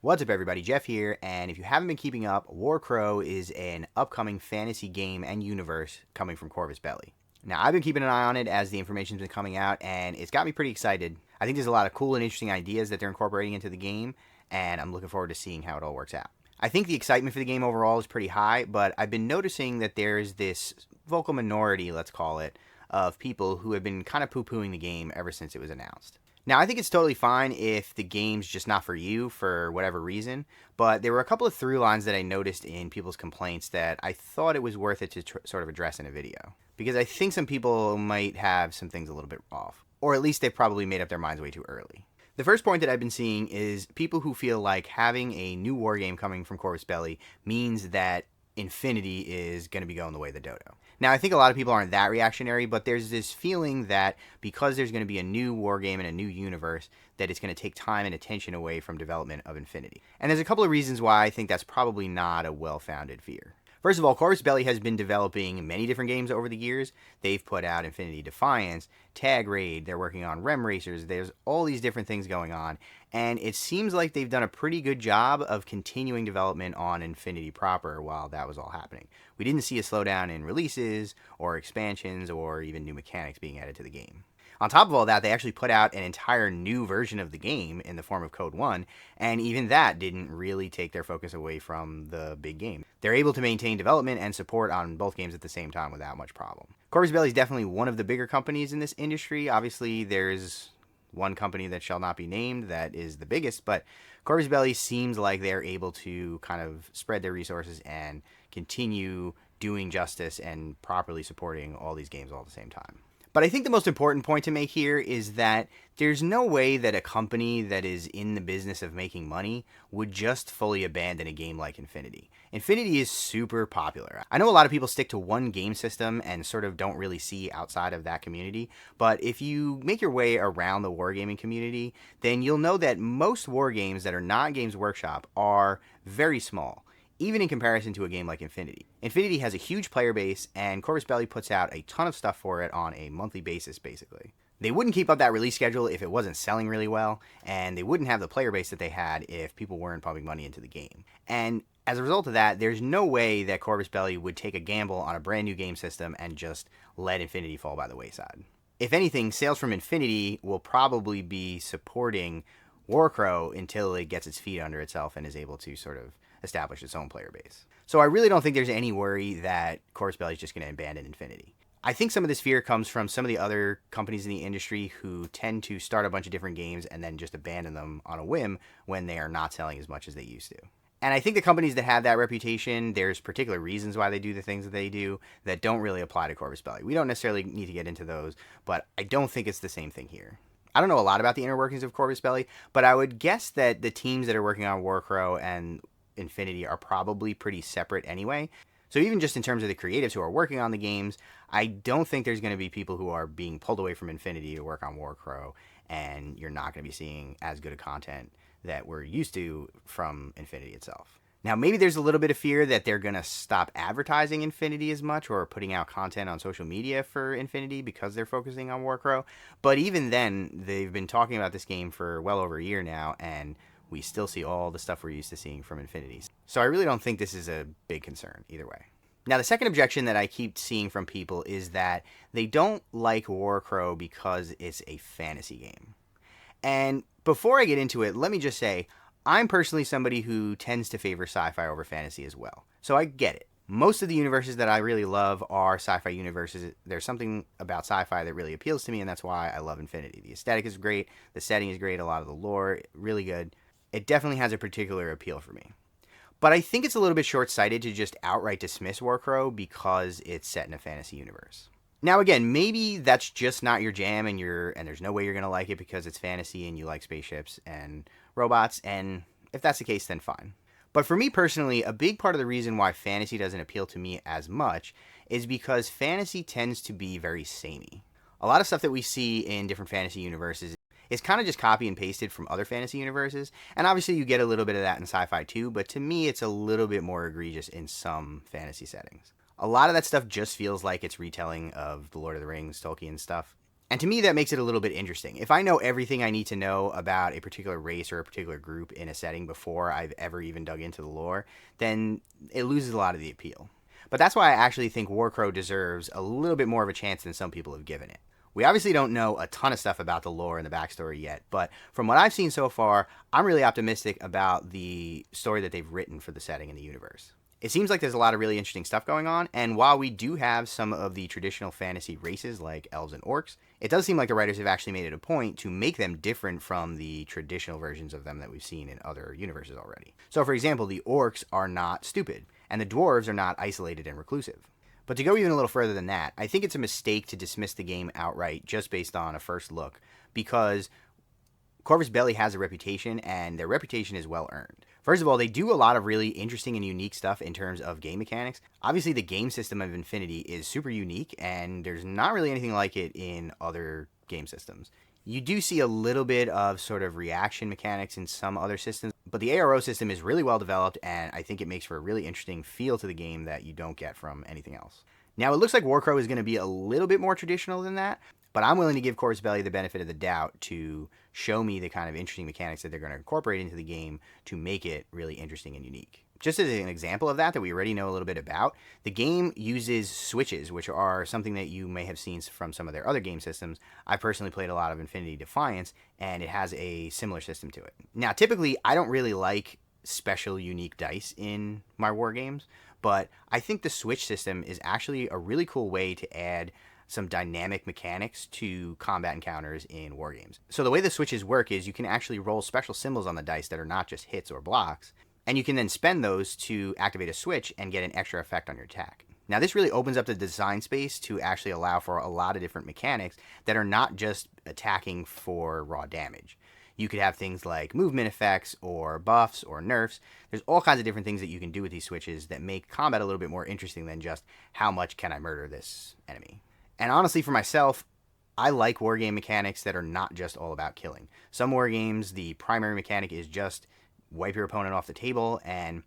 What's up everybody, Jeff here, and if you haven't been keeping up, Warcrow is an upcoming fantasy game and universe coming from Corvus Belli. Now, I've been keeping an eye on it as the information's been coming out, and it's got me pretty excited. I think there's a lot of cool and interesting ideas that they're incorporating into the game, and I'm looking forward to seeing how it all works out. I think the excitement for the game overall is pretty high, but I've been noticing that there's this vocal minority, let's call it, of people who have been kind of poo-pooing the game ever since it was announced. Now, I think it's totally fine if the game's just not for you for whatever reason, but there were a couple of through lines that I noticed in people's complaints that I thought it was worth it to sort of address in a video. Because I think some people might have some things a little bit off, or at least they've probably made up their minds way too early. The first point that I've been seeing is people who feel like having a new war game coming from Corvus Belli means that Infinity is going to be going the way of the dodo. Now, I think a lot of people aren't that reactionary, but there's this feeling that because there's going to be a new war game and a new universe, that it's going to take time and attention away from development of Infinity. And there's a couple of reasons why I think that's probably not a well-founded fear. First of all, Corvus Belli has been developing many different games over the years. They've put out Infinity Defiance, Tag Raid, they're working on Rem Racers, there's all these different things going on, and it seems like they've done a pretty good job of continuing development on Infinity proper while that was all happening. We didn't see a slowdown in releases, or expansions, or even new mechanics being added to the game. On top of all that, they actually put out an entire new version of the game in the form of Code 1, and even that didn't really take their focus away from the big game. They're able to maintain development and support on both games at the same time without much problem. Corvus Belli is definitely one of the bigger companies in this industry. Obviously, there's one company that shall not be named that is the biggest, but Corvus Belli seems like they're able to kind of spread their resources and continue doing justice and properly supporting all these games all at the same time. But I think the most important point to make here is that there's no way that a company that is in the business of making money would just fully abandon a game like Infinity. Infinity is super popular. I know a lot of people stick to one game system and sort of don't really see outside of that community, but if you make your way around the wargaming community, then you'll know that most war games that are not Games Workshop are very small, even in comparison to a game like Infinity. Infinity has a huge player base, and Corvus Belli puts out a ton of stuff for it on a monthly basis, basically. They wouldn't keep up that release schedule if it wasn't selling really well, and they wouldn't have the player base that they had if people weren't pumping money into the game. And as a result of that, there's no way that Corvus Belli would take a gamble on a brand new game system and just let Infinity fall by the wayside. If anything, sales from Infinity will probably be supporting Warcrow until it gets its feet under itself and is able to sort of establish its own player base. So I really don't think there's any worry that Corvus Belli is just going to abandon Infinity. I think some of this fear comes from some of the other companies in the industry who tend to start a bunch of different games and then just abandon them on a whim when they are not selling as much as they used to. And I think the companies that have that reputation, there's particular reasons why they do the things that they do that don't really apply to Corvus Belli. We don't necessarily need to get into those, but I don't think it's the same thing here. I don't know a lot about the inner workings of Corvus Belli, but I would guess that the teams that are working on Warcrow and Infinity are probably pretty separate anyway. So even just in terms of the creatives who are working on the games, I don't think there's going to be people who are being pulled away from Infinity to work on Warcrow, and you're not going to be seeing as good a content that we're used to from Infinity itself. Now, maybe there's a little bit of fear that they're going to stop advertising Infinity as much or putting out content on social media for Infinity because they're focusing on Warcrow. But even then, they've been talking about this game for well over a year now, and we still see all the stuff we're used to seeing from Infinity. So I really don't think this is a big concern either way. Now, the second objection that I keep seeing from people is that they don't like Warcrow because it's a fantasy game. And before I get into it, let me just say, I'm personally somebody who tends to favor sci-fi over fantasy as well. So I get it. Most of the universes that I really love are sci-fi universes. There's something about sci-fi that really appeals to me, and that's why I love Infinity. The aesthetic is great, the setting is great, a lot of the lore, really good. It definitely has a particular appeal for me. But I think it's a little bit short-sighted to just outright dismiss Warcrow because it's set in a fantasy universe. Now again, maybe that's just not your jam and there's no way you're going to like it because it's fantasy and you like spaceships and robots, and if that's the case, then fine. But for me personally, a big part of the reason why fantasy doesn't appeal to me as much is because fantasy tends to be very samey. A lot of stuff that we see in different fantasy universes is kind of just copy and pasted from other fantasy universes, and obviously you get a little bit of that in sci-fi too, but to me it's a little bit more egregious in some fantasy settings. A lot of that stuff just feels like it's retelling of the Lord of the Rings, Tolkien stuff, And to me, that makes it a little bit interesting. If I know everything I need to know about a particular race or a particular group in a setting before I've ever even dug into the lore, then it loses a lot of the appeal. But that's why I actually think Warcrow deserves a little bit more of a chance than some people have given it. We obviously don't know a ton of stuff about the lore and the backstory yet, but from what I've seen so far, I'm really optimistic about the story that they've written for the setting and the universe. It seems like there's a lot of really interesting stuff going on, and while we do have some of the traditional fantasy races like elves and orcs, it does seem like the writers have actually made it a point to make them different from the traditional versions of them that we've seen in other universes already. So for example, the orcs are not stupid, and the dwarves are not isolated and reclusive. But to go even a little further than that, I think it's a mistake to dismiss the game outright just based on a first look, because Corvus Belli has a reputation, and their reputation is well earned. First of all, they do a lot of really interesting and unique stuff in terms of game mechanics. Obviously, the game system of Infinity is super unique, and there's not really anything like it in other game systems. You do see a little bit of sort of reaction mechanics in some other systems, but the ARO system is really well developed, and I think it makes for a really interesting feel to the game that you don't get from anything else. Now, it looks like Warcrow is going to be a little bit more traditional than that, but I'm willing to give Corvus Belli the benefit of the doubt to show me the kind of interesting mechanics that they're going to incorporate into the game to make it really interesting and unique. Just as an example of that we already know a little bit about, the game uses switches, which are something that you may have seen from some of their other game systems. I personally played a lot of Infinity Defiance, and it has a similar system to it. Now, typically, I don't really like special, unique dice in my war games, but I think the switch system is actually a really cool way to add some dynamic mechanics to combat encounters in war games. So the way the switches work is you can actually roll special symbols on the dice that are not just hits or blocks, and you can then spend those to activate a switch and get an extra effect on your attack. Now this really opens up the design space to actually allow for a lot of different mechanics that are not just attacking for raw damage. You could have things like movement effects or buffs or nerfs. There's all kinds of different things that you can do with these switches that make combat a little bit more interesting than just how much can I murder this enemy. And honestly, for myself, I like wargame mechanics that are not just all about killing. Some wargames, the primary mechanic is just wipe your opponent off the table, and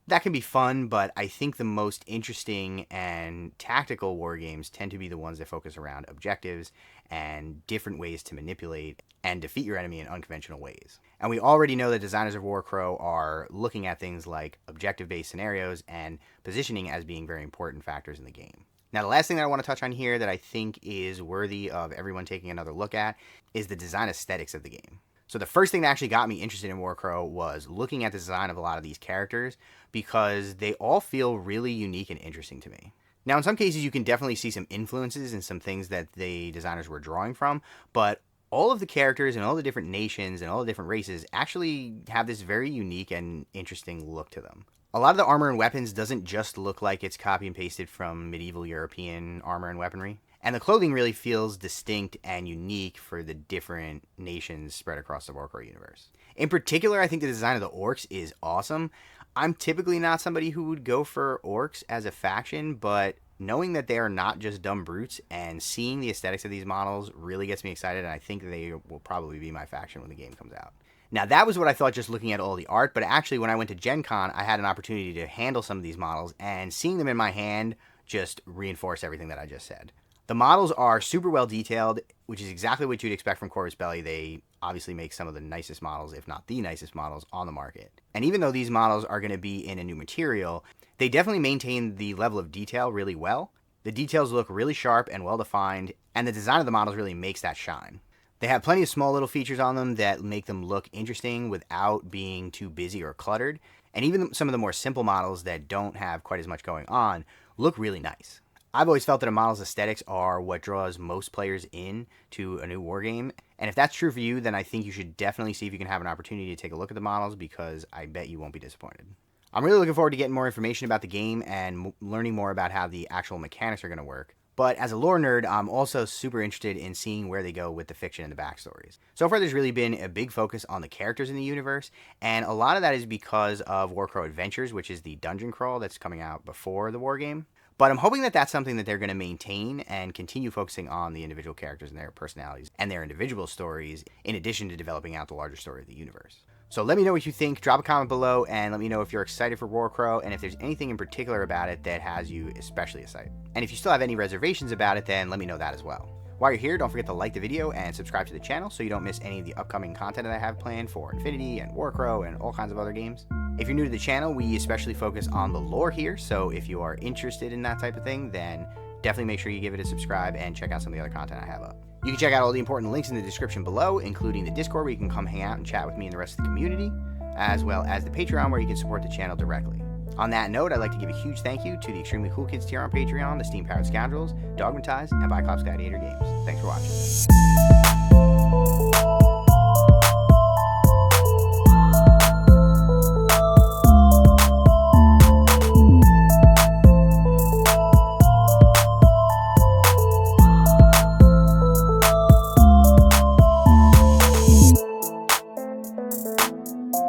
that can be fun, but I think the most interesting and tactical wargames tend to be the ones that focus around objectives and different ways to manipulate and defeat your enemy in unconventional ways. And we already know that designers of Warcrow are looking at things like objective-based scenarios and positioning as being very important factors in the game. Now, the last thing that I want to touch on here that I think is worthy of everyone taking another look at is the design aesthetics of the game. So the first thing that actually got me interested in Warcrow was looking at the design of a lot of these characters because they all feel really unique and interesting to me. Now, in some cases, you can definitely see some influences and some things that the designers were drawing from, but all of the characters and all the different nations and all the different races actually have this very unique and interesting look to them. A lot of the armor and weapons doesn't just look like it's copy and pasted from medieval European armor and weaponry. And the clothing really feels distinct and unique for the different nations spread across the Warcrow universe. In particular, I think the design of the orcs is awesome. I'm typically not somebody who would go for orcs as a faction, but knowing that they are not just dumb brutes and seeing the aesthetics of these models really gets me excited, and I think they will probably be my faction when the game comes out. Now, that was what I thought just looking at all the art, but actually when I went to Gen Con, I had an opportunity to handle some of these models, and seeing them in my hand just reinforced everything that I just said. The models are super well detailed, which is exactly what you'd expect from Corvus Belli. They obviously make some of the nicest models, if not the nicest models, on the market. And even though these models are going to be in a new material, they definitely maintain the level of detail really well. The details look really sharp and well defined, and the design of the models really makes that shine. They have plenty of small little features on them that make them look interesting without being too busy or cluttered. And even some of the more simple models that don't have quite as much going on look really nice. I've always felt that a model's aesthetics are what draws most players in to a new wargame. And if that's true for you, then I think you should definitely see if you can have an opportunity to take a look at the models, because I bet you won't be disappointed. I'm really looking forward to getting more information about the game and learning more about how the actual mechanics are going to work. But as a lore nerd, I'm also super interested in seeing where they go with the fiction and the backstories. So far, there's really been a big focus on the characters in the universe, and a lot of that is because of Warcrow Adventures, which is the dungeon crawl that's coming out before the wargame. But I'm hoping that that's something that they're going to maintain and continue focusing on the individual characters and their personalities and their individual stories, in addition to developing out the larger story of the universe. So let me know what you think, drop a comment below, and let me know if you're excited for Warcrow, and if there's anything in particular about it that has you especially excited. And if you still have any reservations about it, then let me know that as well. While you're here, don't forget to like the video and subscribe to the channel so you don't miss any of the upcoming content that I have planned for Infinity and Warcrow and all kinds of other games. If you're new to the channel, we especially focus on the lore here, so if you are interested in that type of thing, then definitely make sure you give it a subscribe and check out some of the other content I have up. You can check out all the important links in the description below, including the Discord where you can come hang out and chat with me and the rest of the community, as well as the Patreon where you can support the channel directly. On that note, I'd like to give a huge thank you to the extremely cool kids tier on Patreon, the Steam Powered Scoundrels, Dogmatized, and Biclops Gladiator Games. Thanks for watching.